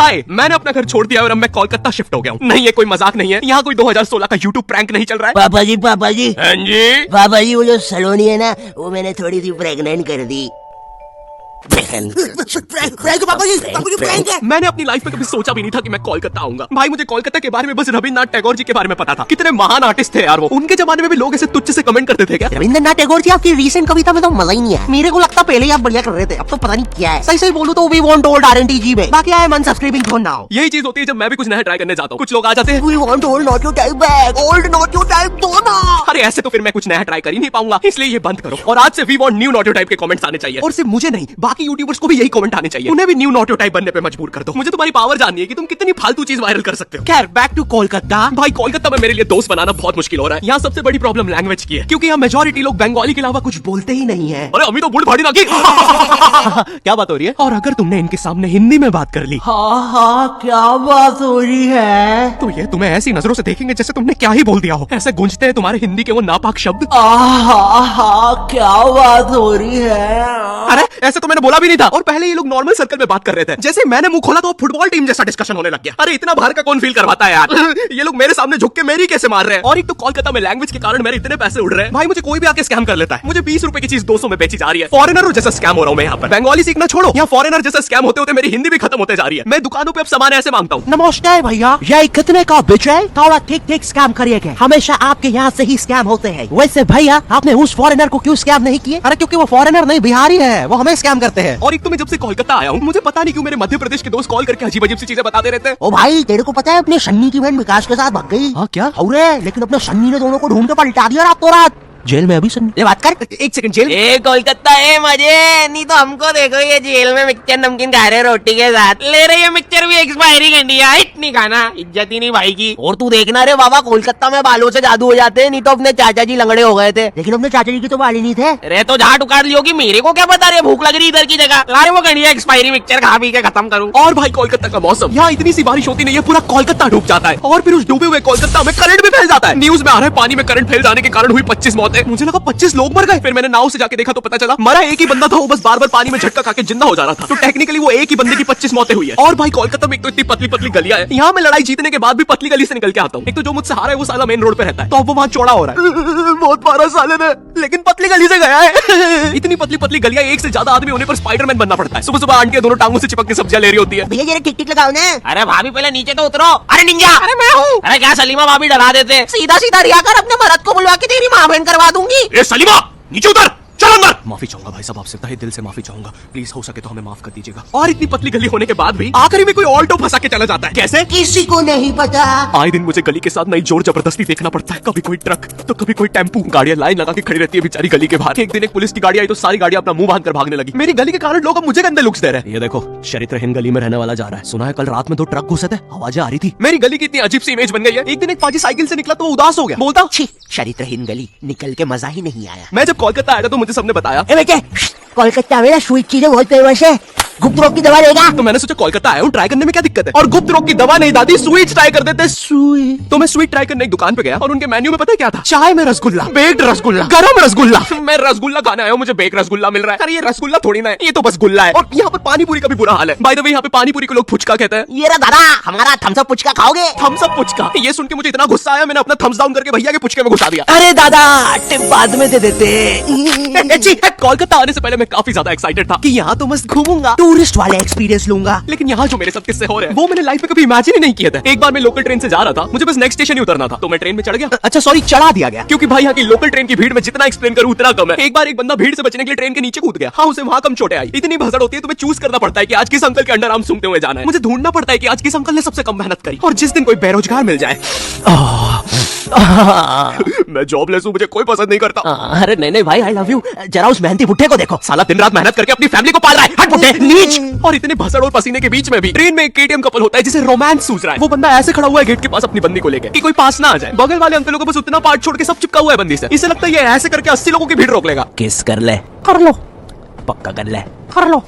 हाय, मैंने अपना घर छोड़ दिया और अब मैं कोलकाता शिफ्ट हो गया हूँ। नहीं, ये कोई मजाक नहीं है। यहाँ कोई 2016 का यूट्यूब प्रैंक नहीं चल रहा है। पापा जी हाँ जी पापा जी, वो जो सलोनी है ना, वो मैंने थोड़ी सी प्रेग्नेंट कर दी। पापा जी प्रैंक है। मैंने अपनी लाइफ में कभी सोचा भी नहीं था कि मैं कोलकाता आऊंगा। भाई, मुझे कोलकाता के बारे में बस रविन्द्रनाथ टैगोर जी के बारे में पता था। कितने महान आर्टिस्ट थे यार वो। उनके जमाने में भी लोग ऐसे तुच्छ से कमेंट करते थे क्या? रविन्द्रनाथ टैगोर जी, आपकी रीसेंट कविता में तो मजा ही नहीं है। मेरे को लगता पहले ही आप बढ़िया कर रहे थे, अब तो पता नहीं क्या है। सही बोलूं तो वी वांट ओल्ड आरएनटी जी में, बाकी आई एम अनसब्सक्राइबिंग फॉर नाउ। यही चीज होती है जब मैं भी कुछ नया ट्राई करने जाता हूँ। कुछ लोग आ जाते हैं, we want old not your type back, old not your type दो ना। अरे ऐसे तो फिर मैं कुछ नया ट्राई कर ही नहीं पाऊंगा, इसलिए ये बंद करो। और आज से we want new not your type के कमेंट्स आने चाहिए। और सिर्फ मुझे नहीं, बाकी यूट्यूबर्स को भी यही कमेंट आने चाहिए। उन्हें भी न्यू नॉट योर टाइप बनने पे मजबूर कर दो। मुझे तुम्हारी पावर जाननी है कि तुम कितनी फालतू चीज वायरल कर सकते हो। खैर, बैक टू कोलकाता। भाई, कोलकाता में मेरे लिए दोस्त बनाना बहुत मुश्किल हो रहा है। यहाँ सबसे बड़ी प्रॉब्लम लैंग्वेज की है, क्योंकि यहाँ मेजॉरिटी लोग बंगाली के अलावा कुछ बोलते ही नहीं है। अरे अभी तो बुढ़ भाड़ी ना की क्या बात हो रही है? और अगर तुमने इनके सामने हिंदी में बात कर ली, हाँ क्या बात हो रही है, तो ये तुम्हें ऐसी नजरों से देखेंगे जैसे तुमने क्या ही बोल दिया हो। ऐसे गूंजते हैं तुम्हारे हिंदी के वो नापाक शब्द। क्या बात हो रही है। अरे ऐसे तो मैंने बोला भी नहीं था। और पहले ये लोग नॉर्मल सर्कल में बात कर रहे थे। जैसे मैंने मुंह खोला तो फुटबॉल टीम जैसा डिस्कशन होने लग गया। अरे इतना बाहर का कौन फील करवाता है यार। ये लोग मेरे सामने झुक के मेरी कैसे मार रहे हैं। और एक तो कोलकाता में लैंग्वेज के कारण मेरे इतने पैसे उड़ रहे हैं। भाई, मुझे कोई भी आके स्कैम कर लेता है। मुझे 20 रुपए की चीज 200 में बेची जा रही है। फॉरेनर जैसा स्कैम हो रहा हूँ मैं यहाँ पर। बंगाली सीखना छोड़ो, यहाँ फॉरेनर जैसा स्कैम होते होते मेरी हिंदी भी खत्म होते जा रही है। मैं दुकानों पे अब सामान ऐसे मांगता हूँ। नमस्कार भैया, ये कितने का बेच है? थोड़ा ठीक स्कैम करिएगा, हमेशा आपके यहाँ से ही स्कैम होते हैं। वैसे भैया, आपने उस फॉरेनर को क्यों स्कैम नहीं किए? अरे क्योंकि वो फॉरेनर नहीं, बिहारी है, वो हमें स्कैम करते हैं। और एक तो मैं जब से कोलकाता आया हूँ, मुझे पता नहीं क्यों मेरे मध्य प्रदेश के दोस्त कॉल करके अजीब अजीब सी चीजें बताते रहते हैं। ओ भाई, तेरे को पता है अपने सन्नी की बहन विकास के साथ भाग गई? हाँ क्या? अरे लेकिन अपने सन्नी ने दोनों को ढूंढ के पलटा दिया रात तो रात। जेल में अभी सन्नी बात कर। एक सेकंड, जेल? ए कोलकाता है मजे, नहीं तो हमको देखो ये जेल में मिक्सचर नमकीन खा रहे रोटी के साथ। ले रहे ये मिक्सचर भी एक्सपायरी करनी है, इतनी खाना इज्जत ही नहीं भाई की। और तू देखना रे बाबा, कोलकाता में बालों से जादू हो जाते हैं, नहीं तो अपने चाचा जी लंगड़े हो गए थे। लेकिन अपने चाचा जी की तो बाल ही नहीं थे। अरे तो झाट उखाड़ लियो कि मेरे को क्या बता रहे, भूख लग रही इधर की जगह। ला रहे वो गणिया एक्सपायरी मिक्सचर खा पी के खत्म करूँ। और भाई, कोलकाता का मौसम, यहाँ इतनी सी बारिश होती नहीं है, पूरा कोलकाता डूब जाता है। और फिर उस डूबे हुए कोलकाता में करंट भी फैल जाता है। न्यूज में आ रहा है पानी में करंट फैल जाने के कारण हुई 25 मौतें। मुझे लगा 25 लोग मर गए। फिर मैंने नाव से जाके देखा तो पता चला मरा एक ही बंदा था। वो बस बार बार पानी में झटका खा के जिंदा हो जा रहा था। तो टेक्निकली वो एक ही बंदे की 25 मौतें हुई है। और भाई, कोलकाता में एक तो इतनी पतली पतली गलियां है। यहाँ मैं लड़ाई जीतने के बाद भी पतली गली से निकल के आता हूँ। एक तो जो मुझसे हारा है वो साला मेन रोड पे रहता है, तो अब वो वहाँ चौड़ा हो रहा है। बहुत मारा साले ने, लेकिन पतली गली से गया है। इतनी पतली पतली गलियां, एक से ज्यादा आदमी होने पर स्पाइडरमैन बनना पड़ता है। सुबह सुबह आंटियां दोनों टांगों से चिपक के सब्जियां ले रही होती है। भैया जरा टिक लगाओ ना। अरे भाभी पहले नीचे तो उतरो। अरे निंजा, अरे मैं हूँ। अरे क्या सलीमा भाभी डरा देते। सीधा सीधा रिया कर, अपने मर्द को बुलवा के तेरी माँ बहन करवा दूंगी। ए सलीमा, नीचे उतर, चल अंदर। माफी चाहूंगा भाई साहब, आपसे तहे दिल से माफी चाहूंगा। प्लीज हो सके तो हमें माफ कर दीजिएगा। और इतनी पतली गली होने के बाद भी आखिरी में कोई ऑल्टो फंसा के चला जाता है। कैसे? किसी को नहीं पता। आए दिन मुझे गली के साथ नई जोर जबरदस्ती देखना पड़ता है। कभी कोई ट्रक तो कभी कोई टेम्पू। गाड़ियां लाइन लगा के खड़ी रहती है बेचारी गली के बाहर। एक दिन एक पुलिस की गाड़ी आई तो सारी गाड़ियां अपना मुंह बांध कर भागने लगी। मेरी गली के कारण लोग अब मुझे गंदे लुक्स दे रहे हैं। ये देखो, चरित्रहीन गली में रहने वाला जा रहा है। सुना है कल रात में 2 ट्रक घुसे थे, आवाजें आ रही थी। मेरी गली की इतनी अजीब सी इमेज बन गई है। एक दिन एक पाजी साइकिल से निकला तो वो उदास हो गया, बोलता चरित्रहीन गली, निकल के मजा ही नहीं आया। मैं जब कोलकाता आया था तो मुझे सबने बताया, कोलकाता में ना स्वीट चीजें बहुत फेमस है, गुप्त रोग की दवा देगा। तो मैंने सोचा कोलकाता आया हूँ, ट्राई करने में क्या दिक्कत है। और गुप्त रोग की दवा नहीं दादी, स्वीट ट्राई कर देते। स्वीट तो मैं स्वीट ट्राई करने एक दुकान पे गया और उनके मेन्यू में पता है क्या था? चाय में रसगुल्ला, बेक्ड रसगुल्ला, गरम रसगुल्ला। मैं रसगुल्ला खाने आया हूँ, मुझे बेक रसगुल्ला मिल रहा है। अरे ये रसगुल्ला थोड़ी ना है, ये तो बस गुल्ला है। और यहाँ पर पानी पूरी का भी बुरा हाल है। बाय द वे, यहाँ पे पानी पूरी को लोग फुचका कहते हैं। ये रहा दादा, हमारा थम्स अप पुचका खाओगे? थम्स अप पुचका, ये सुन के मुझे इतना गुस्सा आया, मैंने अपना थम्स डाउन करके भैया के पुचके में घुसा दिया। अरे दादा, टिप बाद में दे देते। कोलकाता आने से पहले मैं काफी ज्यादा एक्साइटेड था कि यहाँ तो मस्त घूमूंगा, टूरिस्ट वाले एक्सपीरियंस लूंगा। लेकिन यहाँ जो मेरे साथ किस्से हो रहे हैं वो मैंने लाइफ में कभी इमेजिन ही नहीं किया था। एक बार मैं लोकल ट्रेन से जा रहा था, मुझे बस नेक्स्ट स्टेशन ही उतरना था, तो मैं ट्रेन में चढ़ गया। अच्छा सॉरी, चढ़ा दिया गया, क्योंकि भाई यहाँ की लोकल ट्रेन की भीड़ में जितना एक्सप्लेन करूँ उतना कम है। एक बार एक बंदा भीड़ से बचने के लिए ट्रेन के नीचे कूद गया। हाँ, उसे वहाँ कम चोटें आई। इतनी भसड़ होती है तो मैं चूज करना पड़ता है कि आज किस अंकल के अंडर आर्म सूंघते हुए जाना है। मुझे ढूंढना पड़ता है कि आज किस अंकल ने सबसे कम मेहनत करी। और जिस दिन कोई बेरोजगार मिल जाए मैं जॉबलेस हूँ, मुझे कोई पसंद नहीं करता। अरे नहीं भाई, आई लव यू। जरा उस मेहनती बुट्टे को देखो, साला दिन रात मेहनत करके अपनी फैमिली को पाल रहा है। हट बुट्टे, नीच। और इतने भसड़ और पसीने के बीच में भी ट्रेन में एक केटीएम कपल होता है जिसे रोमांस सूझ रहा है। वो बंदा ऐसे खड़ा हुआ है गेट के पास अपनी बंदी को लेकर कि कोई पास ना आ जाए। बगल वाले अंकलों को बस उतना पार्ट छोड़ के सब चिपका हुआ है बंदी से। इसे लगता है ये ऐसे करके 80 लोगों की भीड़ रोक लेगा। किस कर ले, कर लो, पक्का कर ले, कर लो,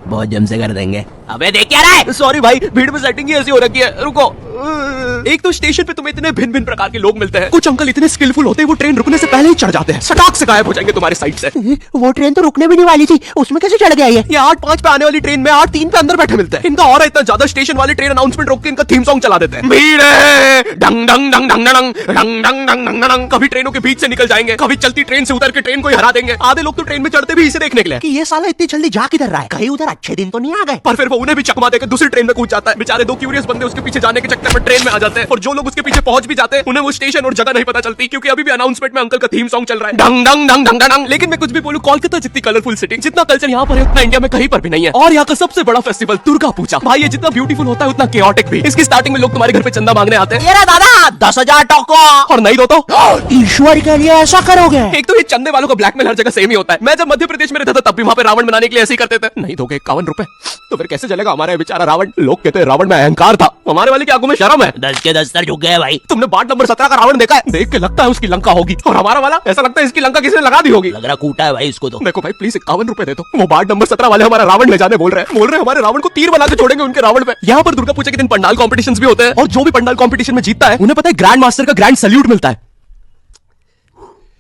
बहुत जम से कर देंगे। अबे देख क्या रहा है? सॉरी भाई, भीड़ में सेटिंग ही ऐसी हो रखी है। रुको, एक तो स्टेशन पे तुम्हें इतने भिन्न भिन्न प्रकार के लोग मिलते हैं। कुछ अंकल इतने स्किलफुल होते हैं वो ट्रेन रुकने से पहले ही चढ़ जाते हैं, सटाक से गायब हो जाएंगे तुम्हारे साइड से। वो ट्रेन तो रुकने भी नहीं वाली थी, उसमें कैसे चढ़ गया ये? 8:05 पे आने वाली ट्रेन में 8:03 पे अंदर बैठे मिलते हैं। इनका और इतना ज्यादा स्टेशन वाले ट्रेन अनाउंसमेंट रोक के इनका थीम सॉन्ग चला देते हैं। भीड़ है डंग डंग डंग डंग डंग डंग डंग डंग डंग डंग। कभी ट्रेनों के बीच से निकल जाएंगे, कभी चलती ट्रेन से उतर के ट्रेन को ही हरा देंगे। आधे लोग तो ट्रेन में चढ़ते भी इसे देखने के लिए कि ये साला इतनी जल्दी जा किधर रहा है, कहीं उधर अच्छे दिन तो नहीं आ गए? पर फिर वो उन्हें भी चकमा देकर दूसरी ट्रेन में कूद जाता है। बेचारे दो क्यूरियस बंदे उसके पीछे जाने के चक्कर में ट्रेन में आ जाते हैं, और जो लोग उसके पीछे पहुंच भी जाते हैं उन्हें वो स्टेशन और जगह नहीं पता चलती, क्योंकि अभी भी अनाउंसमेंट में अंकल का थीम सॉन्ग चल रहा है, डंग डंग डंग डंग डंग। लेकिन मैं कुछ भी बोलूं, कोलकाता जितनी कलरफुल सिटी, जितना कल्चर यहाँ पर है उतना इंडिया में कहीं पर भी नहीं है। और यहाँ का सबसे बड़ा फेस्टिवल दुर्गा पूजा, भाई ये जितना ब्यूटीफुल होता है उतना केओटिक भी। इसकी स्टार्टिंग में लोग तुम्हारे घर पे चंदा मांगने आते हैं, ये रहा दादा 10,000 टोको। और नहीं दो तो ईश्वर के लिए ऐसा करोगे? एक तो ये चंदे वालों का ब्लैकमेल हर जगह सेम ही होता है। मैं जब मध्य प्रदेश में रहता था तब भी वहाँ पे रावण बनाने के लिए ऐसे ही करते थे। नहीं दोगे 51 रुपए तो फिर कैसे चलेगा हमारा बेचारा रावण? लोग कहते हैं रावण में अहंकार था, हमारे वाले की आंखों में शर्म है। 10 के 10 सर झुक गए भाई। तुमने बाट नंबर 17 का रावण देखा है? देख के लगता है उसकी लंका होगी, और हमारा वाला ऐसा लगता है इसकी लंका किसी ने लगा दी होगी। लग रहा कूटा है भाई इसको तो। देखो भाई प्लीज 51 रुपए दे दो। वो बाट नंबर 17 वाले हमारा रावण ले जाने बोल रहे हैं हमारे रावण को तीर बना के छोड़ेंगे उनके रावण पे। यहाँ पर दुर्गा पूजा के दिन पंडाल कॉम्पिटिशन भी होते हैं, और जो भी पंडाल कॉम्पिटिशन में जीतता है उन्हें पता है ग्रैंड मास्टर का ग्रैंड सैल्यूट मिलता है।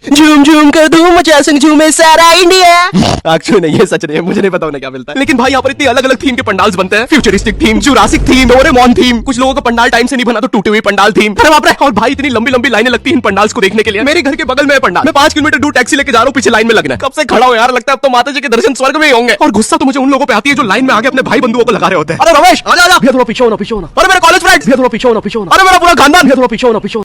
झूम झूम कर धूम मचा संग झूमे सारा इंडिया। एक्चुअली नहीं है, सच नहीं है, मुझे नहीं पता उन्हें क्या मिलता है। लेकिन भाई यहाँ पर इतनी अलग अलग थीम के पंडाल्स बनते हैं, futuristic theme, Jurassic theme, Doraemon theme. कुछ लोगों का पंडाल टाइम से नहीं बना तो टूटी हुई पंडाल थीम। अरे बाप रे! और भाई इतनी लंबी लंबी लाइनें लगती हैं इन पंडाल्स को देखने के लिए। मेरे घर के बगल में है पंडाल, मैं 5 किलोमीटर दूर टैक्सी लेके जा रहा हूँ, पीछे लाइन में लगना है। कब से खड़ा हूँ यार, लगता है अब तो माता जी के दर्शन स्वर्ग में ही होंगे। और गुस्सा तो मुझे उन लोगों पे आती है जो लाइन में आगे अपने भाई बंधुओं को लगा रहे होते हैं। अरे रमेश आ जा, थोड़ा पीछे होना, अरे मेरे कॉलेज फ्रेंड्स थोड़ा पीछे होना, अरे मेरा पूरा खानदान थोड़ा पीछे होना।